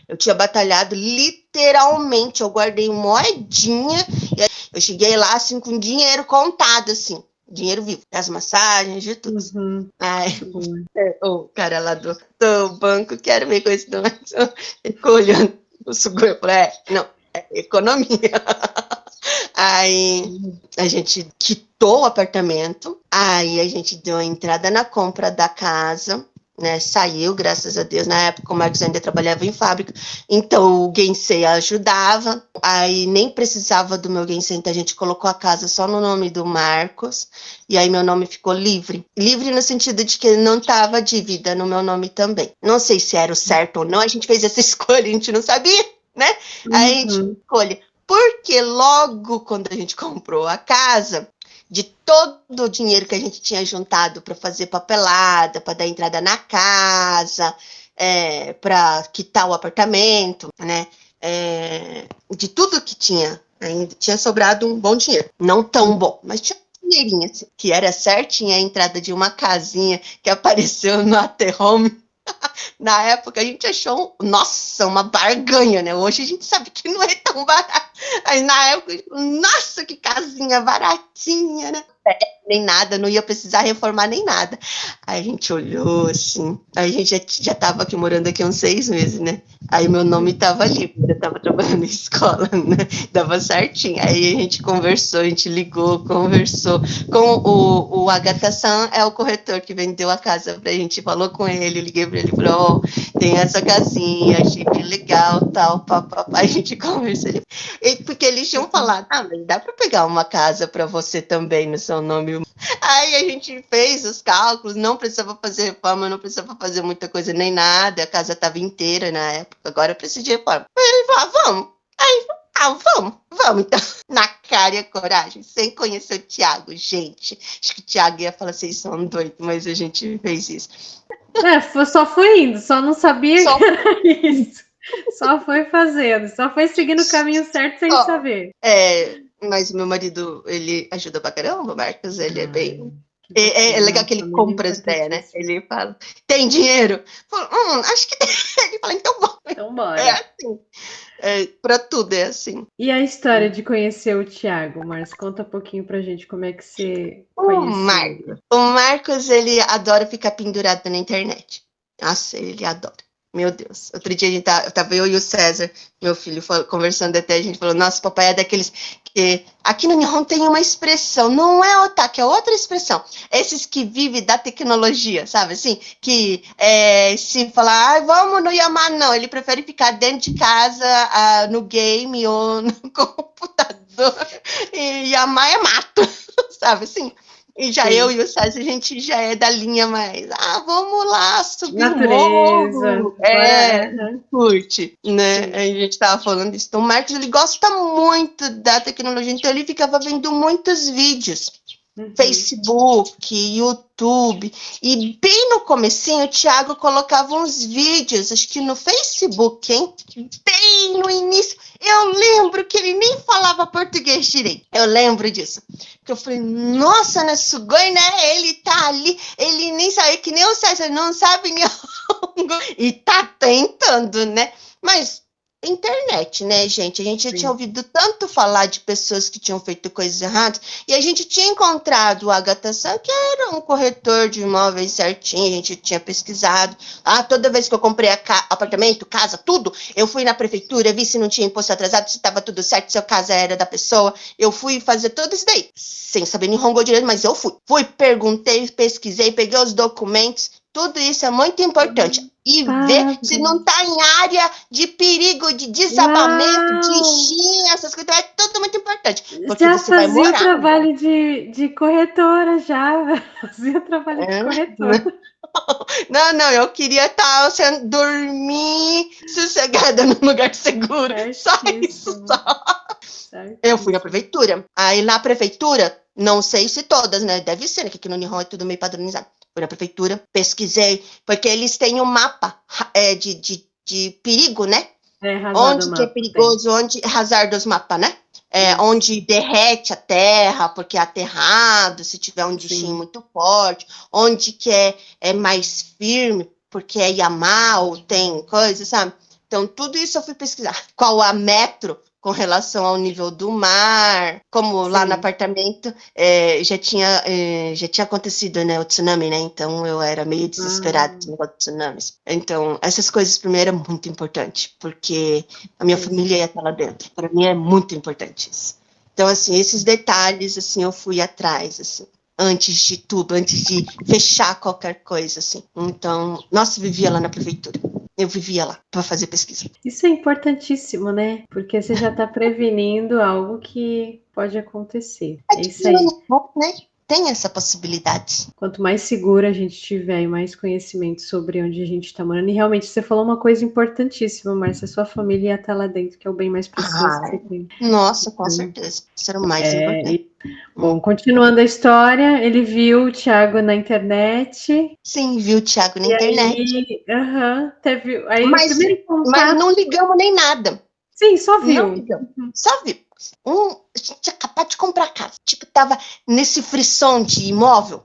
eu tinha batalhado literalmente, eu guardei moedinha, e eu cheguei lá assim com dinheiro contado, assim. Dinheiro vivo, as massagens, de tudo. Aí, o cara lá do banco, quero ver com esse ficou olhando o Sugoi, eu falei, não, é economia. Aí a gente quitou o apartamento, aí a gente deu a entrada na compra da casa, né? Saiu, graças a Deus. Na época o Marcos ainda trabalhava em fábrica, então o Gensei ajudava, aí nem precisava do meu Gensei, então a gente colocou a casa só no nome do Marcos, e aí meu nome ficou livre. Livre no sentido de que não estava dívida no meu nome também. Não sei se era o certo ou não, a gente fez essa escolha, a gente não sabia, né? Aí a gente escolhe. Porque logo quando a gente comprou a casa, de todo o dinheiro que a gente tinha juntado para fazer papelada, para dar entrada na casa, para quitar o apartamento, né? De tudo que tinha, ainda tinha sobrado um bom dinheiro. Não tão bom, mas tinha um dinheirinho, assim, que era certinho a entrada de uma casinha que apareceu no Aterhome. Na época a gente achou, nossa, uma barganha, né? Hoje a gente sabe que não é tão barato. Mas na época, nossa, que casinha baratinha, né? Nem nada, não ia precisar reformar nem nada. Aí a gente olhou assim, aí a gente já tava aqui morando aqui uns 6 meses, né? Aí meu nome tava ali, tava trabalhando na escola, né? Dava certinho. Aí a gente conversou, a gente ligou, conversou com o Agatha-san, é o corretor que vendeu a casa pra gente, falou com ele, eu liguei pra ele e falou, tem essa casinha, achei bem legal, tal, papapá. A gente conversou, porque eles tinham falado, mas dá pra pegar uma casa pra você também no seu nome. Aí a gente fez os cálculos, não precisava fazer reforma, não precisava fazer muita coisa nem nada, a casa estava inteira na época, agora eu preciso de reforma. Aí ele falou, vamos. Aí, vamos. Então, na cara e a coragem, sem conhecer o Thiago, gente. Acho que o Thiago ia falar, vocês são doidos, mas a gente fez isso. Só foi indo, só não sabia Só... que era isso. Só foi fazendo, só foi seguindo o caminho certo sem saber. Mas meu marido, ele ajuda pra caramba, Marcos, ele é bem... É legal que ele compra as ideias, né? Ele fala, tem dinheiro? Falo, acho que tem. Ele fala, então vamos. Então bora. É assim. Pra tudo é assim. E a história de conhecer o Thiago, Márcio? Conta um pouquinho pra gente como é que você conheceu. O Marcos, ele adora ficar pendurado na internet. Nossa, ele adora. Meu Deus. Outro dia tava eu e o César, meu filho, conversando até, a gente falou, nossa, papai é daqueles que... Aqui no Nihon tem uma expressão, não é otaku, é outra expressão. Esses que vivem da tecnologia, sabe assim? Que se falar, vamos no Yamar, não. Ele prefere ficar dentro de casa, no game ou no computador. E Yamar é mato, sabe assim? E já eu e o César, a gente já é da linha mais, vamos lá, subir o morro. Curte, né? Sim. A gente tava falando isso. Então, o Marcos, ele gosta muito da tecnologia, então ele ficava vendo muitos vídeos. Facebook, YouTube, e bem no comecinho o Thiago colocava uns vídeos, acho que no Facebook, hein? Bem no início, eu lembro que ele nem falava português direito, eu lembro disso, que eu falei, nossa, né, sugoi, né, ele tá ali, ele nem sabe, que nem o César, não sabe nem e tá tentando, né, mas... Internet, né, gente? A gente já tinha ouvido tanto falar de pessoas que tinham feito coisas erradas, e a gente tinha encontrado o Agatha-san, que era um corretor de imóveis certinho, a gente tinha pesquisado. Toda vez que eu comprei apartamento, casa, tudo, eu fui na prefeitura, vi se não tinha imposto atrasado, se estava tudo certo, se a casa era da pessoa. Eu fui fazer tudo isso daí, sem saber nem Nihongo direito, mas eu fui. Fui, perguntei, pesquisei, peguei os documentos, tudo isso é muito importante. E ver se não está em área de perigo, de desabamento, de enchimento, essas coisas. É tudo muito importante. Porque já você vai morar. Fazia o trabalho de corretora, já. Fazia o trabalho de corretora. Não, eu queria estar dormir sossegada num lugar seguro. Só isso. Eu fui na prefeitura. Aí na prefeitura, não sei se todas, né? Deve ser, né? Que aqui no Nihon é tudo meio padronizado. Fui na prefeitura, pesquisei, porque eles têm um mapa de perigo, né? Onde que é perigoso, onde hazard dos mapas, né? Onde derrete a terra, porque é aterrado, se tiver um destino muito forte, onde que é mais firme, porque é Yamal, tem coisa, sabe? Então, tudo isso eu fui pesquisar. Qual a metro com relação ao nível do mar, como lá no apartamento já tinha acontecido, né, o tsunami, né? Então eu era meio desesperada com o tsunamis. Então essas coisas para mim eram muito importantes, porque a minha família ia estar lá dentro. Para mim é muito importante isso. Então assim, esses detalhes assim eu fui atrás assim. Antes de tudo, antes de fechar qualquer coisa, assim. Então, nossa, eu vivia lá na prefeitura. Eu vivia lá para fazer pesquisa. Isso é importantíssimo, né? Porque você já está prevenindo algo que pode acontecer. É isso aí. Né? Tem essa possibilidade. Quanto mais segura a gente tiver e mais conhecimento sobre onde a gente está morando, e realmente você falou uma coisa importantíssima, Márcia, sua família ia estar lá dentro, que é o bem mais precioso que você tem. Nossa, com certeza. Isso era o mais importante. Bom, continuando a história, ele viu o Thiago na internet. Sim, viu o Thiago na internet. Aí, mas não ligamos nem nada. Sim, só viu. Só viu. A gente tinha acabado de comprar casa. Tipo, tava nesse frisson de imóvel.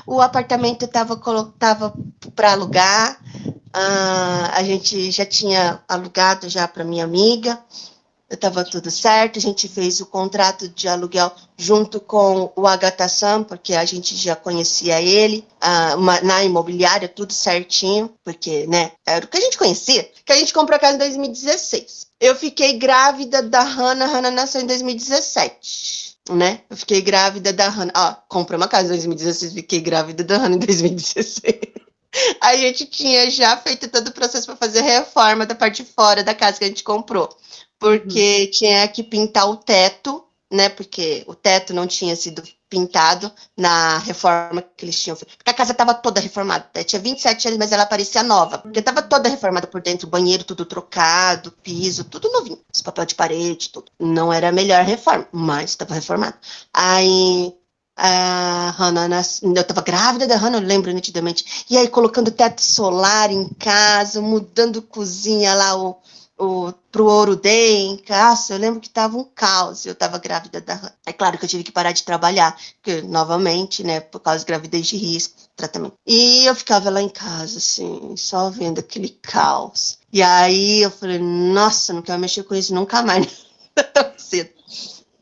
O apartamento tava para alugar. A gente já tinha alugado já para minha amiga. estava tudo certo, a gente fez o contrato de aluguel junto com o Agatassan, porque a gente já conhecia ele, na imobiliária, tudo certinho, porque, né, era o que a gente conhecia, que a gente comprou a casa em 2016. Eu fiquei grávida da Hannah, Hannah nasceu em 2017. Né? Eu fiquei grávida da Hannah. Ó, comprei uma casa em 2016, fiquei grávida da Hannah em 2016. A gente tinha já feito todo o processo para fazer a reforma da parte de fora da casa que a gente comprou. Porque tinha que pintar o teto, né? Porque o teto não tinha sido pintado na reforma que eles tinham feito. Porque a casa estava toda reformada. Tinha 27 anos, mas ela parecia nova. Porque estava toda reformada por dentro, o banheiro tudo trocado, piso, tudo novinho. Os papel de parede, tudo. Não era a melhor reforma, mas estava reformado. Aí a Hannah, eu tava grávida da Hannah, eu lembro nitidamente. E aí colocando teto solar em casa, mudando cozinha lá pro Ouro-Denca. Nossa, eu lembro que tava um caos. Eu tava grávida da Hannah. É claro que eu tive que parar de trabalhar, porque, novamente, né, por causa de gravidez de risco, tratamento. E eu ficava lá em casa, assim, só vendo aquele caos. E aí eu falei, nossa, não quero mexer com isso nunca mais. Tão cedo.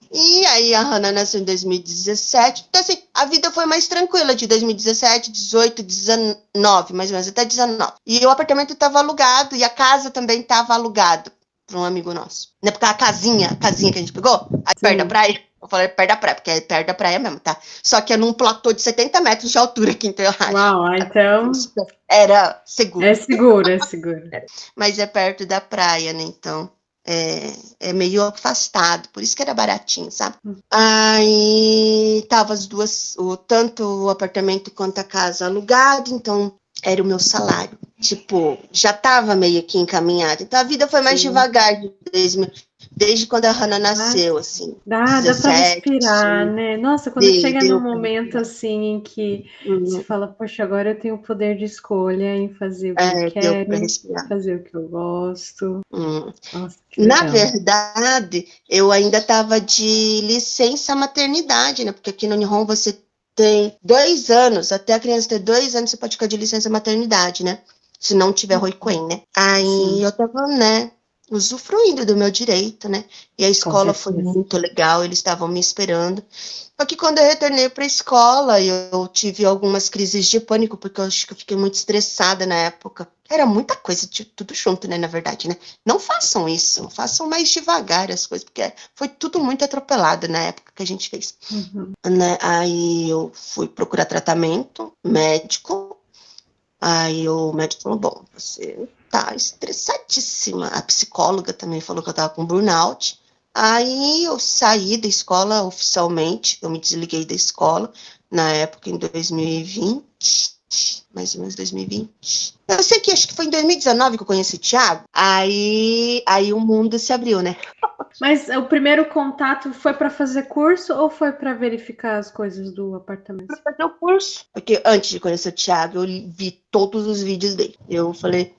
E aí a Hannah nasceu em 2017. Então, assim, a vida foi mais tranquila de 2017, 18, 19, mais ou menos, até 19. E o apartamento estava alugado e a casa também estava alugada para um amigo nosso. Né? Porque a casinha que a gente pegou, aí perto da praia, eu falei perto da praia, porque é perto da praia mesmo, tá? Só que é num platô de 70 metros de altura aqui, então eu acho. Uau, então... Era seguro. É seguro, é seguro. Mas é perto da praia, né? Então... É meio afastado, por isso que era baratinho, sabe? Aí tava as duas, tanto o apartamento quanto a casa alugado, então era o meu salário. Tipo, já tava meio que encaminhado. Então a vida foi mais devagar desde quando a Hannah nasceu, assim. Dá pra respirar, né? Nossa, quando chega num momento assim em que você fala, poxa, agora eu tenho o poder de escolha em fazer o que eu quero, fazer o que eu gosto. Nossa, que legal. Na verdade, eu ainda estava de licença maternidade, né? Porque aqui no Nihon você tem 2 anos, até a criança ter 2 anos, você pode ficar de licença maternidade, né? Se não tiver Roikuen, né? Aí eu tava, né, usufruindo do meu direito, né? E a escola foi muito legal, eles estavam me esperando. Só que quando eu retornei para a escola, eu tive algumas crises de pânico, porque eu acho que eu fiquei muito estressada na época. Era muita coisa, tudo junto, né, na verdade, né? Não façam isso, façam mais devagar as coisas, porque foi tudo muito atropelado na época que a gente fez. Né? Aí eu fui procurar tratamento médico, aí o médico falou, bom, você tá estressadíssima. A psicóloga também falou que eu tava com burnout. Aí eu saí da escola oficialmente, eu me desliguei da escola na época, em 2020, mais ou menos 2020. Eu sei que acho que foi em 2019 que eu conheci o Thiago, aí o mundo se abriu, né? Mas o primeiro contato foi para fazer curso ou foi para verificar as coisas do apartamento? Para fazer o curso. Porque antes de conhecer o Thiago, eu vi todos os vídeos dele. Eu falei,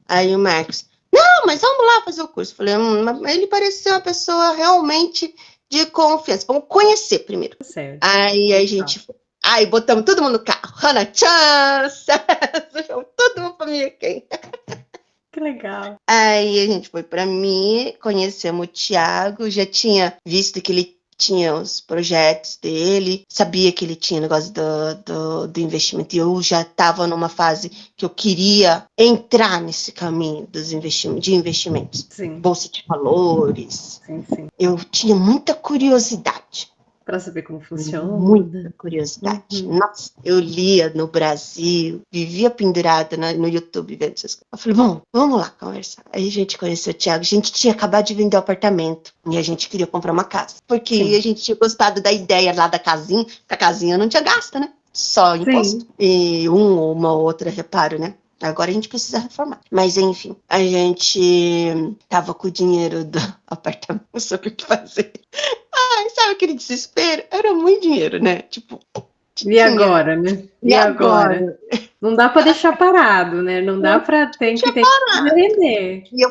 aí o Marcos, não, mas vamos lá fazer o curso. Eu falei, mas ele parecia uma pessoa realmente de confiança. Vamos conhecer primeiro. Certo. Aí a gente foi. Aí botamos todo mundo no carro. Hannah Chance! Todo mundo pra mim quem? Que legal. Aí a gente foi pra mim, conhecemos o Thiago, já tinha visto que ele tinha os projetos dele, sabia que ele tinha negócio do investimento, e eu já estava numa fase que eu queria entrar nesse caminho dos investimentos. Sim. Bolsa de valores. Sim. Eu tinha muita curiosidade. Para saber como funciona. Muita curiosidade. Nossa, eu lia no Brasil, vivia pendurada no YouTube vendo essas coisas. Eu falei, bom, vamos lá conversar. Aí a gente conheceu o Thiago, a gente tinha acabado de vender o apartamento e a gente queria comprar uma casa. Porque a gente tinha gostado da ideia lá da casinha, que a casinha não tinha gasto, né? Só imposto. E ou uma outra reparo, né? Agora a gente precisa reformar. Mas, enfim, a gente tava com o dinheiro do apartamento, não sabia o que fazer. Ai, sabe aquele desespero? Era muito dinheiro, né? Tipo... E agora, né? E agora? Não dá para deixar parado, né? Não dá para ter que vender. E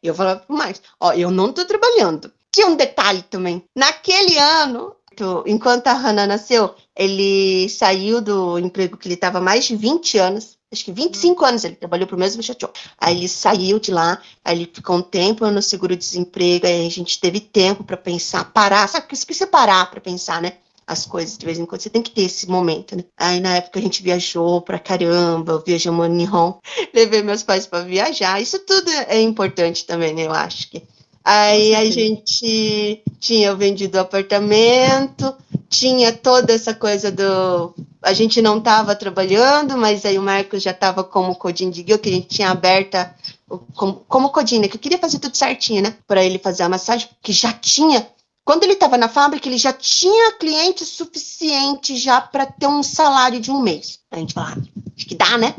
eu falava pro Marcos, ó, eu não tô trabalhando. Tinha um detalhe também. Naquele ano, enquanto a Hannah nasceu, ele saiu do emprego que ele estava há mais de 20 anos. acho que 25 anos ele trabalhou pro mesmo chatão. Aí ele saiu de lá, aí ele ficou um tempo no seguro-desemprego, aí a gente teve tempo para pensar, parar, sabe? Porque você parar para pensar, né? As coisas de vez em quando, você tem que ter esse momento, né? Aí na época a gente viajou pra caramba, viajamos no Nihon, levei meus pais para viajar, isso tudo é importante também, né? Eu acho que. Aí a gente tinha vendido o apartamento, tinha toda essa coisa do... A gente não estava trabalhando, mas aí o Marcos já estava como Codin de Guild, que a gente tinha aberta como Codin, né? Que eu queria fazer tudo certinho, né? Para ele fazer a massagem, que já tinha... Quando ele estava na fábrica, ele já tinha cliente suficiente já para ter um salário de um mês. A gente falava, acho que dá, né?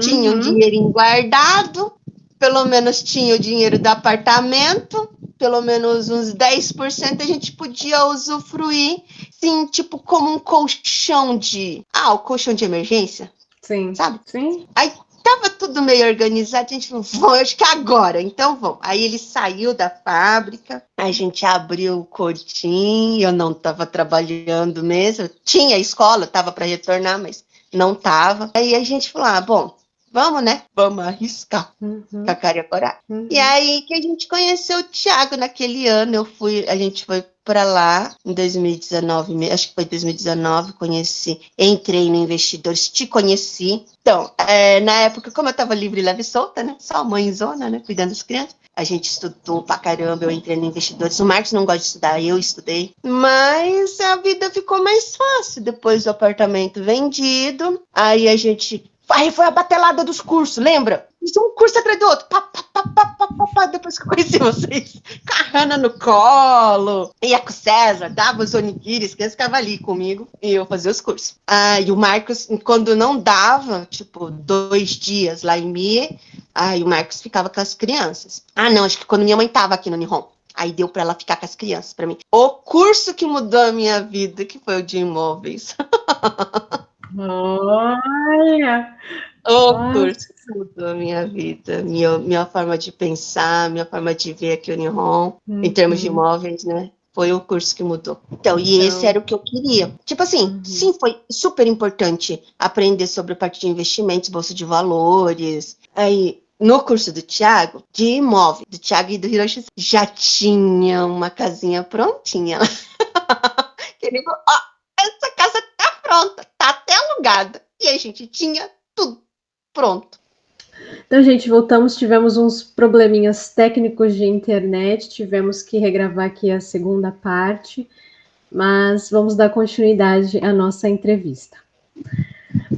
Tinha um dinheirinho guardado, pelo menos tinha o dinheiro do apartamento, pelo menos uns 10% a gente podia usufruir, sim, tipo como um colchão de... o colchão de emergência? Sim. Sabe? Sim. Aí tava tudo meio organizado, a gente falou, vamos, acho que agora, então vamos. Aí ele saiu da fábrica, a gente abriu o Codin, eu não tava trabalhando mesmo, tinha escola, tava para retornar, mas não tava. Aí a gente falou, bom, vamos, né? Vamos arriscar com a cara e a coragem. E aí que a gente conheceu o Thiago naquele ano, a gente foi para lá em 2019, acho que foi 2019, entrei no Investidores, te conheci. Então, na época, como eu estava livre, leve e solta, né? Só mãezona, né? Cuidando das crianças. A gente estudou pra caramba, eu entrei no Investidores. O Marcos não gosta de estudar, eu estudei. Mas a vida ficou mais fácil depois do apartamento vendido. Aí a gente... Aí foi a batelada dos cursos, lembra? Isso um curso atrás do outro. Depois que eu conheci vocês. Carrana no colo. Ia com o César, dava os onigiris, que eles ficavam ali comigo. E eu fazia os cursos. E o Marcos, quando não dava, tipo, 2 dias lá em Mie, aí o Marcos ficava com as crianças. Não, acho que quando minha mãe tava aqui no Nihon. Aí deu para ela ficar com as crianças, para mim. O curso que mudou a minha vida, que foi o de imóveis. Olha! O curso que mudou a minha vida, minha forma de pensar, minha forma de ver aqui o Nihon, em termos de imóveis, né? Foi o curso que mudou. Então, esse era o que eu queria. Tipo assim, sim, foi super importante aprender sobre a parte de investimentos, bolsa de valores. Aí, no curso do Thiago, de imóvel, do Thiago e do Hiroshi, já tinha uma casinha prontinha. Ele falou, essa casa tá pronta, tá até alugada. E a gente tinha tudo pronto. Então, gente, voltamos, tivemos uns probleminhas técnicos de internet, tivemos que regravar aqui a segunda parte, mas vamos dar continuidade à nossa entrevista.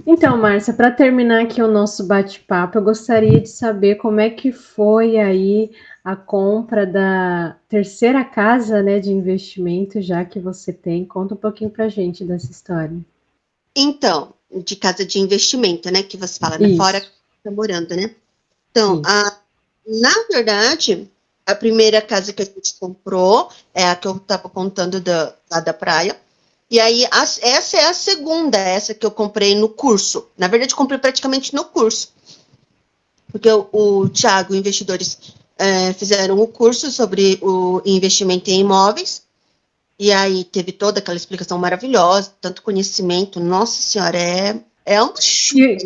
Então, Márcia, para terminar aqui o nosso bate-papo, eu gostaria de saber como é que foi aí a compra da terceira casa, né, de investimento, já que você tem. Conta um pouquinho para a gente dessa história. Então, de casa de investimento, né, que você fala, né, fora que tá morando, né? Então, na verdade, a primeira casa que a gente comprou é a que eu estava contando lá da praia. E aí, essa é a segunda, essa que eu comprei no curso. Na verdade, eu comprei praticamente no curso. Porque o Thiago, investidores, fizeram um curso sobre o investimento em imóveis. E aí teve toda aquela explicação maravilhosa, tanto conhecimento. Nossa Senhora, é um chute.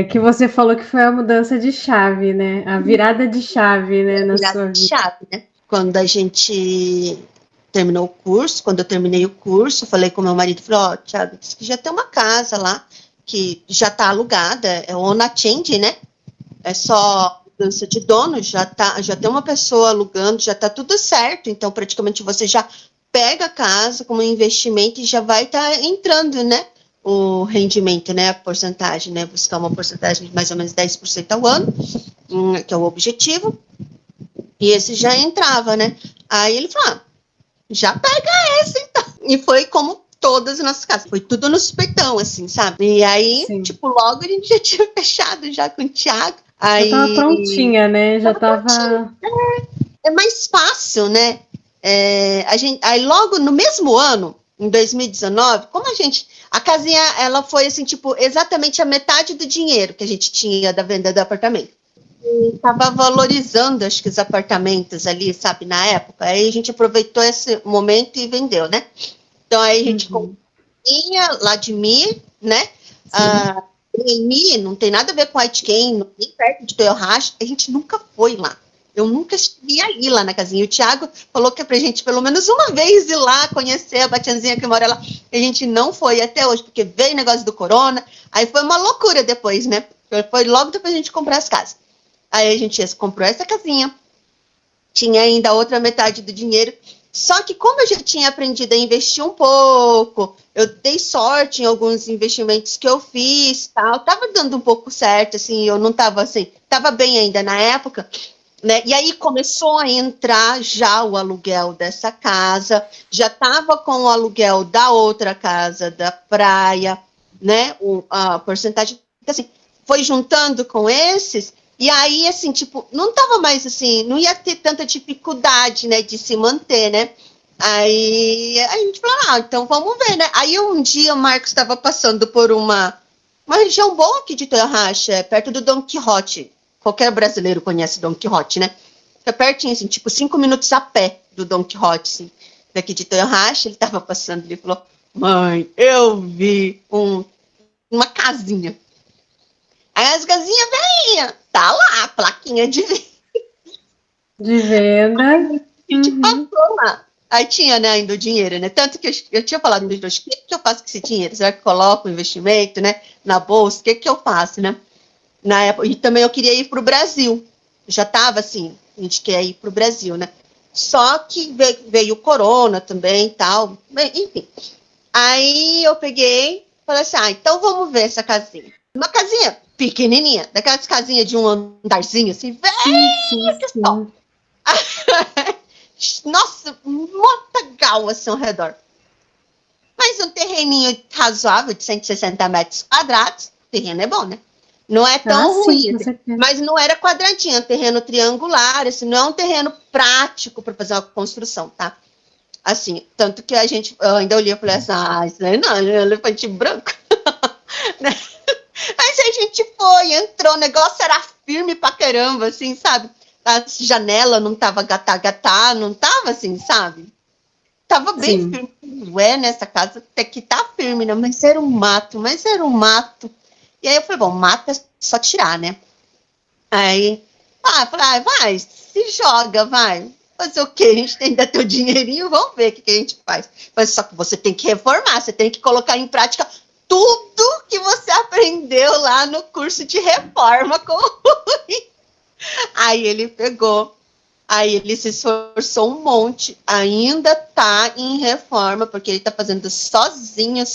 Que você falou que foi a mudança de chave, né? A virada de chave, né, na sua vida. Chave, né? Quando a gente terminou o curso, quando eu terminei o curso, falei com meu marido, falei, Thiago, disse que já tem uma casa lá, que já está alugada, é Ona Change, né? É só mudança de dono, já tem uma pessoa alugando, já está tudo certo, então praticamente você já pega a casa como investimento e já vai estar entrando, né? O rendimento, né? A porcentagem, né? Buscar uma porcentagem de mais ou menos 10% ao ano, que é o objetivo. E esse já entrava, né? Aí ele falou, já pega esse, então. E foi como todas as nossas casas. Foi tudo no supetão, assim, sabe? E aí, tipo, logo a gente já tinha fechado já com o Thiago. Aí, já tava prontinha, né? Já tava... É mais fácil, né? Aí logo no mesmo ano, em 2019, como a casinha, ela foi assim, tipo, exatamente a metade do dinheiro que a gente tinha da venda do apartamento. E tava valorizando, acho que os apartamentos ali, sabe, na época. Aí a gente aproveitou esse momento e vendeu, né? Então aí a gente comprou lá de mim, né? Emi não tem nada a ver com Aitken, nem perto de Toyohashi, a gente nunca foi lá. Eu nunca cheguei a ir lá na casinha. O Thiago falou que é pra gente pelo menos uma vez ir lá conhecer a Batianzinha que mora lá. A gente não foi até hoje, porque veio o negócio do corona. Aí foi uma loucura depois, né? Foi logo depois a gente comprar as casas. Aí a gente comprou essa casinha. Tinha ainda a outra metade do dinheiro. Só que como eu já tinha aprendido a investir um pouco, eu dei sorte em alguns investimentos que eu fiz, tal, tava dando um pouco certo, assim, eu não tava assim, tava bem ainda na época, né? E aí começou a entrar já o aluguel dessa casa, já tava com o aluguel da outra casa da praia, né? A porcentagem, assim, foi juntando com esses. E aí, assim, tipo, não tava mais assim, não ia ter tanta dificuldade, né, de se manter, né? Aí a gente falou, então vamos ver, né? Aí um dia o Marcos estava passando por uma região boa aqui de Toyohashi, perto do Don Quixote. Qualquer brasileiro conhece Don Quixote, né? Fica pertinho, assim, tipo 5 minutos a pé do Don Quixote, assim, daqui de Toyohashi. Ele estava passando, ele falou, mãe, eu vi uma casinha. Aí as casinhas velhinhas, tá lá, a plaquinha de venda. A gente passou lá. Aí tinha, né, ainda o dinheiro, né? Tanto que eu tinha falado dos dois, o que eu faço com esse dinheiro? Será que eu coloco o investimento, né, na bolsa? O que eu faço, né? Na época, e também eu queria ir para o Brasil. Já estava assim, a gente quer ir para o Brasil, né? Só que veio o corona também e tal. Enfim. Aí eu peguei, falei assim, então vamos ver essa casinha. Uma casinha pequenininha, daquelas casinhas de um andarzinho, assim, velho que só. Nossa, um matagal assim ao redor. Mas um terreninho razoável de 160 metros quadrados, o terreno é bom, né? Não é tão ruim, Sim, assim, mas não era quadradinho, é um terreno triangular, assim, não é um terreno prático para fazer uma construção, tá? Assim, tanto que eu ainda olhei e falei assim, isso aí não, é elefante branco. Mas a gente foi, entrou, o negócio era firme pra caramba, assim, sabe? A janela não tava gatá, não tava assim, sabe? Tava bem firme. Nessa casa até que tá firme, né? Mas era um mato. E aí eu falei, bom, mato é só tirar, né? Aí, falei, vai, se joga, vai. Fazer o quê? A gente ainda tem o dinheirinho, vamos ver o que a gente faz. Mas só que você tem que reformar, você tem que colocar em prática tudo que você aprendeu lá no curso de reforma com o Rui. Aí ele pegou, aí ele se esforçou um monte, ainda tá em reforma, porque ele tá fazendo sozinho,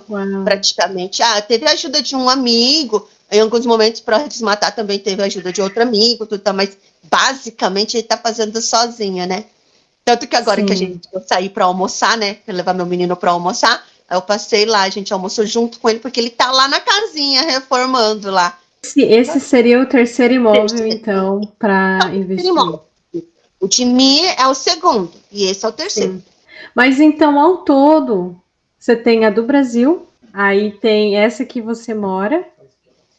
Uau. praticamente. Teve a ajuda de um amigo, em alguns momentos para desmatar também teve a ajuda de outro amigo, tudo, mas basicamente ele tá fazendo sozinho, né? Tanto que agora que eu saí para almoçar, né, pra levar meu menino para almoçar, aí eu passei lá, a gente almoçou junto com ele, porque ele tá lá na casinha reformando lá. Esse seria o terceiro imóvel, então, para investimento. O de mim é o segundo, e esse é o terceiro. Sim. Mas então, ao todo, você tem a do Brasil, aí tem essa que você mora,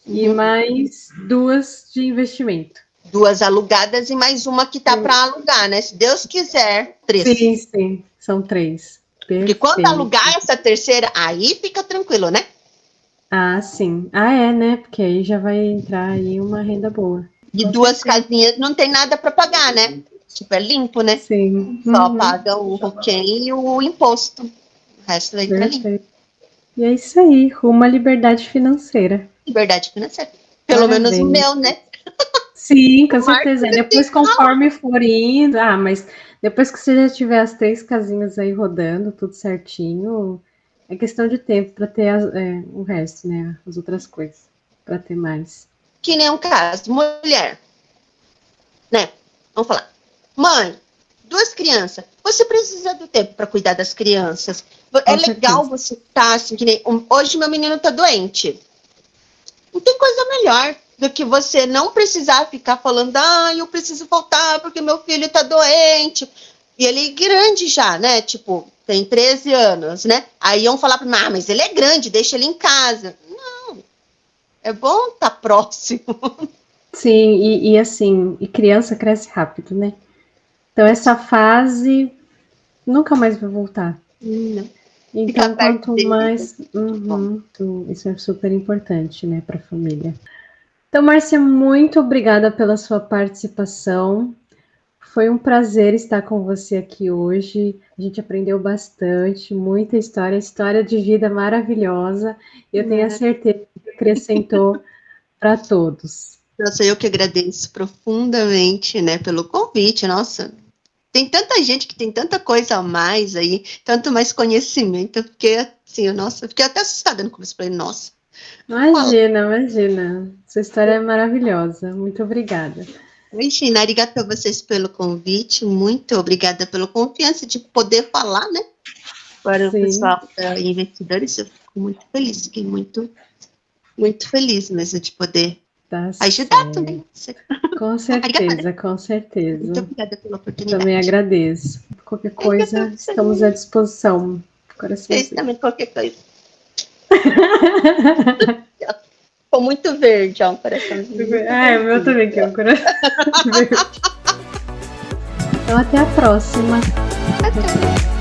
e mais duas de investimento. 2 alugadas e mais uma que tá para alugar, né? Se Deus quiser, 3. Sim, são 3. Porque quando alugar essa terceira, aí fica tranquilo, né? Sim. É, né? Porque aí já vai entrar aí uma renda boa. E 2 casinhas não tem nada para pagar, né? Super limpo, né? Sim. Só paga o roquém e o imposto. O resto entra limpo. E é isso aí, rumo à liberdade financeira. Liberdade financeira. Pelo menos o meu, né? Sim, com certeza. Depois, conforme for indo. Mas depois que você já tiver as 3 casinhas aí rodando, tudo certinho, é questão de tempo para ter o resto, né? As outras coisas. Para ter mais. Que nem um caso, mulher. Né? Vamos falar. Mãe, 2 crianças. Você precisa do tempo para cuidar das crianças. É legal você estar assim, que nem. Hoje meu menino tá doente. Não tem coisa melhor do que você não precisar ficar falando, eu preciso voltar porque meu filho tá doente. E ele é grande já, né? Tipo, tem 13 anos, né? Aí iam falar para mim, mas ele é grande, deixa ele em casa. Não, é bom estar próximo. Sim, e assim, e criança cresce rápido, né? Então essa fase nunca mais vai voltar. Não. Então, quanto mais... isso é super importante, né, para a família. Então, Márcia, muito obrigada pela sua participação. Foi um prazer estar com você aqui hoje. A gente aprendeu bastante, muita história de vida maravilhosa. Eu tenho a certeza que acrescentou para todos. Nossa, eu que agradeço profundamente, né, pelo convite. Nossa, tem tanta gente que tem tanta coisa a mais aí, tanto mais conhecimento. Eu fiquei assim, nossa, fiquei até assustada no começo. Falei, nossa. Imagina. Sua história é maravilhosa. Muito obrigada. Imagina, obrigada a vocês pelo convite, muito obrigada pela confiança de poder falar, né? Para o pessoal da Investidores, eu fico muito feliz, fiquei muito feliz mesmo de poder ajudar também. Com certeza, com certeza. Muito obrigada pela oportunidade. Também agradeço. Qualquer coisa, estamos à disposição. Vocês também, qualquer coisa. Ficou muito verde, ó, um coraçãozinho. O meu também que é um coração verde. Então, até a próxima. Até.